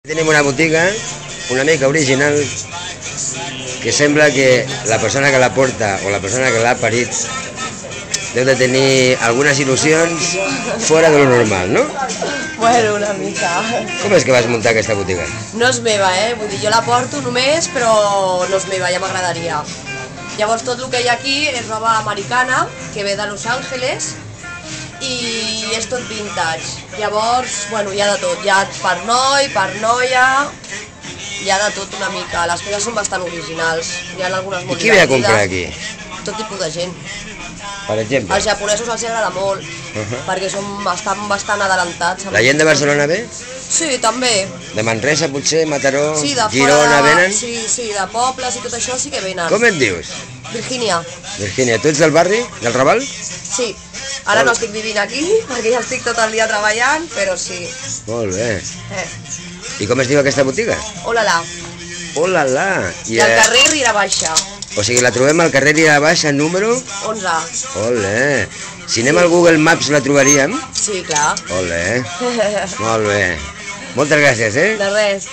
Tenim una botiga una mica original que sembla que la persona que la porta o la persona que l'ha parit deu de tenir algunes il·lusions fora de lo normal, no? Bueno, una mica. Com és que vas muntar aquesta botiga? No és meva, vull dir, jo la porto només, però no és meva, ja m'agradaria. Llavors tot el que hi ha aquí és roba americana, que ve de Los Angeles, i és tot vintage. Llavors, bueno, hi ha de tot, hi ha per noi, per noia, hi ha de tot una mica. Les peces són bastant originals, hi ha algunes molt divertides. I qui ve a comprar aquí? Tot tipus de gent. Per exemple? Als japonesos els agrada molt, perquè estan bastant adelantats. La gent de Barcelona ve? Sí, també. De Manresa, potser, Mataró, Sí, de Girona, venen? Sí, de pobles i tot això sí que venen. Com et dius? Virgínia. Virgínia, tu ets del barri, del Raval? Sí. Ara no estic vivint aquí, perquè ja estic tot el dia treballant, però sí. Molt bé. I com es diu aquesta botiga? Hola. Hola. I al carrer Riera Baixa. O sigui, la trobem al carrer Riera Baixa, número? 11. Olé. Si anem al Google Maps la trobaríem? Sí, clar. Olé. Molt bé. Moltes gràcies, De res.